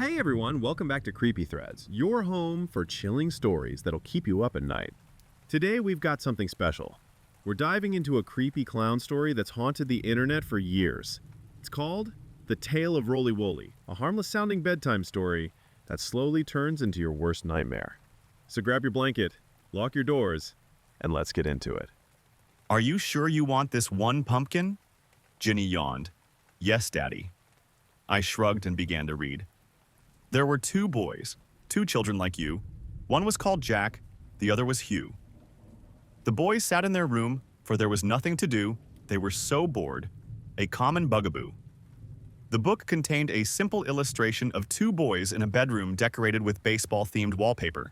Hey everyone, welcome back to Creepy Threads, your home for chilling stories that'll keep you up at night. Today we've got something special. We're diving into a creepy clown story that's haunted the internet for years. It's called The Tale of Roly Wolly, a harmless sounding bedtime story that slowly turns into your worst nightmare. So grab your blanket, lock your doors, and let's get into it. Are you sure you want this one pumpkin? Ginny yawned. Yes, Daddy. I shrugged and began to read. There were two boys, two children like you. One was called Jack, the other was Hugh. The boys sat in their room, for there was nothing to do. They were so bored, a common bugaboo. The book contained a simple illustration of two boys in a bedroom decorated with baseball-themed wallpaper.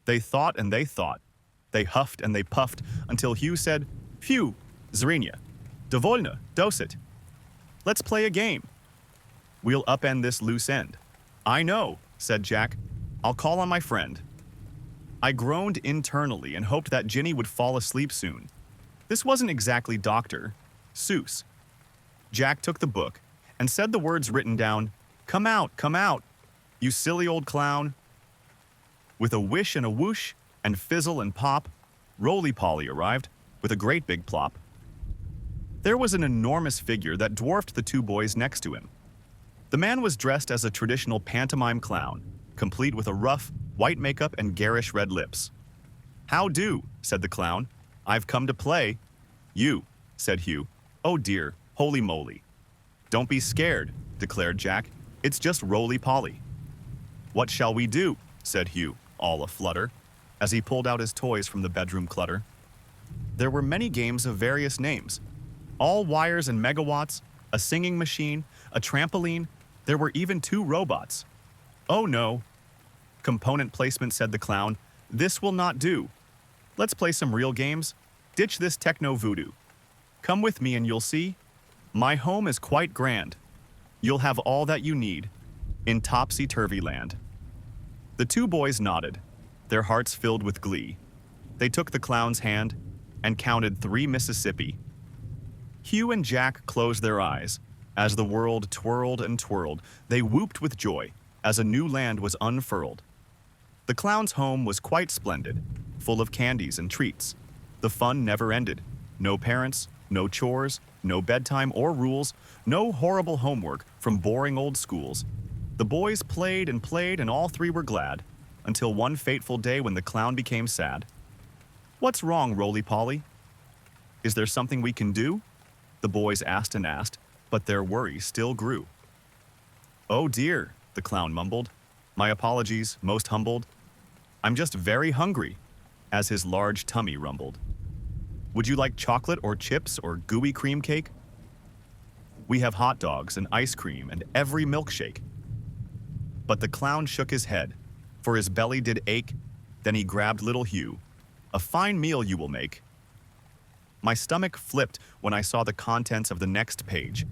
They thought and they thought. They huffed and they puffed until Hugh said, "Phew, Zrenia, dovolna, dosit. Let's play a game. We'll upend this loose end." "I know," said Jack. "I'll call on my friend." I groaned internally and hoped that Ginny would fall asleep soon. This wasn't exactly Dr. Seuss. Jack took the book and said the words written down, come out, you silly old clown." With a wish and a whoosh and fizzle and pop, Roly Poly arrived with a great big plop. There was an enormous figure that dwarfed the two boys next to him. The man was dressed as a traditional pantomime clown, complete with a rough, white makeup and garish red lips. "How do?" said the clown. "I've come to play." "You," said Hugh. "Oh dear, holy moly." "Don't be scared," declared Jack. "It's just Roly Poly." "What shall we do?" said Hugh, all aflutter, as he pulled out his toys from the bedroom clutter. There were many games of various names. All wires and megawatts, a singing machine, a trampoline. There were even two robots. "Oh no." "Component placement," said the clown. "This will not do. Let's play some real games. Ditch this techno voodoo. Come with me and you'll see. My home is quite grand. You'll have all that you need in topsy-turvy land." The two boys nodded, their hearts filled with glee. They took the clown's hand and counted 3 Mississippi. Hugh and Jack closed their eyes. As the world twirled and twirled, they whooped with joy as a new land was unfurled. The clown's home was quite splendid, full of candies and treats. The fun never ended. No parents, no chores, no bedtime or rules, no horrible homework from boring old schools. The boys played and all 3 were glad, until one fateful day when the clown became sad. "What's wrong, Roly Poly? Is there something we can do?" The boys asked and asked, but their worry still grew. "Oh dear," the clown mumbled. "My apologies, most humbled. I'm just very hungry," as his large tummy rumbled. "Would you like chocolate or chips or gooey cream cake? We have hot dogs and ice cream and every milkshake." But the clown shook his head, for his belly did ache. Then he grabbed little Hugh. "A fine meal you will make." My stomach flipped when I saw the contents of the next page.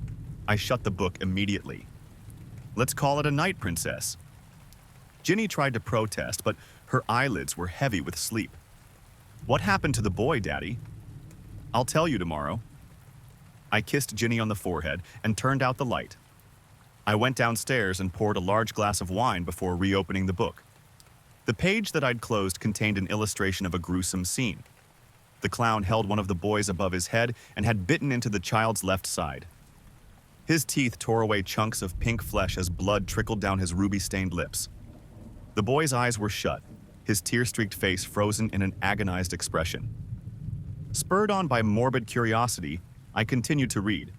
I shut the book immediately. "Let's call it a night, princess." Ginny tried to protest, but her eyelids were heavy with sleep. "What happened to the boy, Daddy?" "I'll tell you tomorrow." I kissed Ginny on the forehead and turned out the light. I went downstairs and poured a large glass of wine before reopening the book. The page that I'd closed contained an illustration of a gruesome scene. The clown held one of the boys above his head and had bitten into the child's left side. His teeth tore away chunks of pink flesh as blood trickled down his ruby-stained lips. The boy's eyes were shut, his tear-streaked face frozen in an agonized expression. Spurred on by morbid curiosity, I continued to read.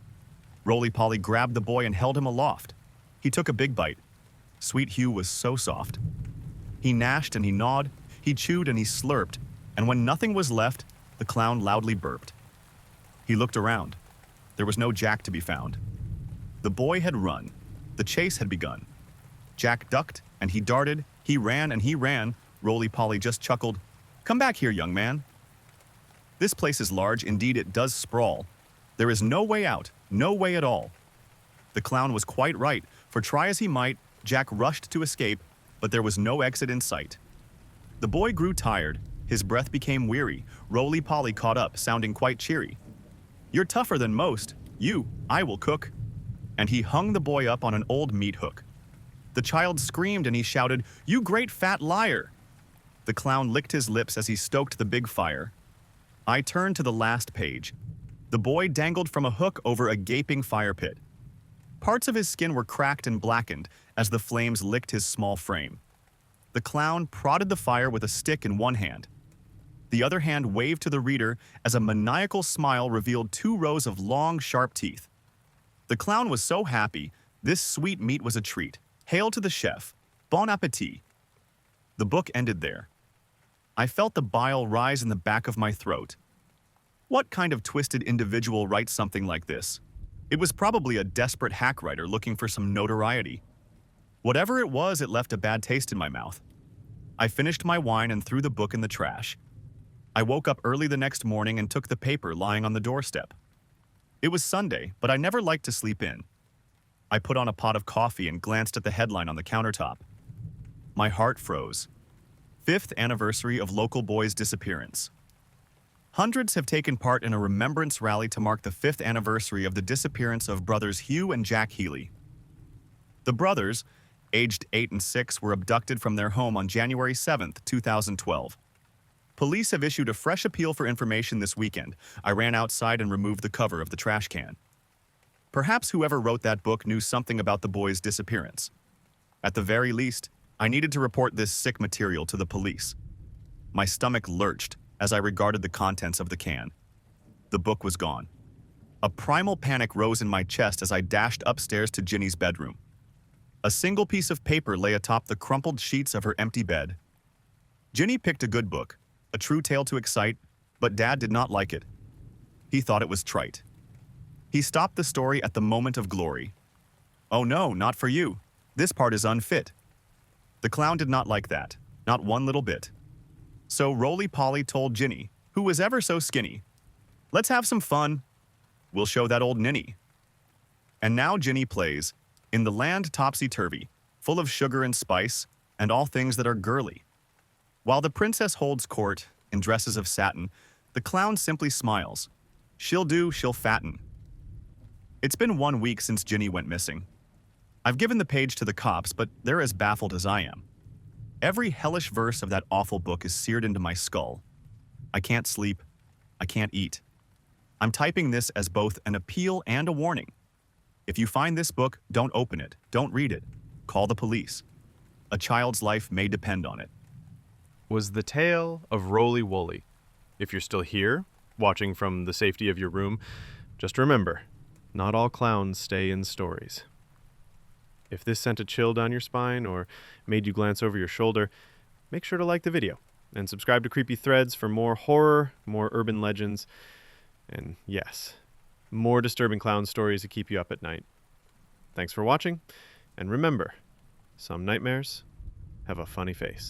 Roly Poly grabbed the boy and held him aloft. He took a big bite. Sweet Hugh was so soft. He gnashed and he gnawed, he chewed and he slurped, and when nothing was left, the clown loudly burped. He looked around. There was no Jack to be found. The boy had run. The chase had begun. Jack ducked and he darted, he ran and he ran. Roly Poly just chuckled, "Come back here, young man." This place is large, indeed it does sprawl. There is no way out, no way at all. The clown was quite right, for try as he might, Jack rushed to escape, but there was no exit in sight. The boy grew tired. His breath became weary. Roly Poly caught up, sounding quite cheery. "You're tougher than most. I will cook." And he hung the boy up on an old meat hook. The child screamed and he shouted, "You great fat liar!" The clown licked his lips as he stoked the big fire. I turned to the last page. The boy dangled from a hook over a gaping fire pit. Parts of his skin were cracked and blackened as the flames licked his small frame. The clown prodded the fire with a stick in one hand. The other hand waved to the reader as a maniacal smile revealed 2 rows of long, sharp teeth. The clown was so happy, this sweet meat was a treat. Hail to the chef. Bon appetit. The book ended there. I felt the bile rise in the back of my throat. What kind of twisted individual writes something like this? It was probably a desperate hack writer looking for some notoriety. Whatever it was, it left a bad taste in my mouth. I finished my wine and threw the book in the trash. I woke up early the next morning and took the paper lying on the doorstep. It was Sunday, but I never liked to sleep in. I put on a pot of coffee and glanced at the headline on the countertop. My heart froze. 5th anniversary of local boy's disappearance. Hundreds have taken part in a remembrance rally to mark the 5th anniversary of the disappearance of brothers Hugh and Jack Healy. The brothers, aged 8 and 6, were abducted from their home on January 7, 2012. Police have issued a fresh appeal for information this weekend. I ran outside and removed the cover of the trash can. Perhaps whoever wrote that book knew something about the boy's disappearance. At the very least, I needed to report this sick material to the police. My stomach lurched as I regarded the contents of the can. The book was gone. A primal panic rose in my chest as I dashed upstairs to Ginny's bedroom. A single piece of paper lay atop the crumpled sheets of her empty bed. Ginny picked a good book, a true tale to excite, but Dad did not like it. He thought it was trite. He stopped the story at the moment of glory. "Oh no, not for you. This part is unfit." The clown did not like that, not one little bit. So Roly Poly told Ginny, who was ever so skinny, "Let's have some fun. We'll show that old ninny." And now Ginny plays, in the land topsy-turvy, full of sugar and spice, and all things that are girly. While the princess holds court, in dresses of satin, the clown simply smiles. She'll do, she'll fatten. It's been 1 week since Ginny went missing. I've given the page to the cops, but they're as baffled as I am. Every hellish verse of that awful book is seared into my skull. I can't sleep. I can't eat. I'm typing this as both an appeal and a warning. If you find this book, don't open it. Don't read it. Call the police. A child's life may depend on it. Was the Tale of Roly Wolly. If you're still here, watching from the safety of your room, just remember, not all clowns stay in stories. If this sent a chill down your spine or made you glance over your shoulder, make sure to like the video and subscribe to Creepy Threads for more horror, more urban legends, and yes, more disturbing clown stories to keep you up at night. Thanks for watching, and remember, some nightmares have a funny face.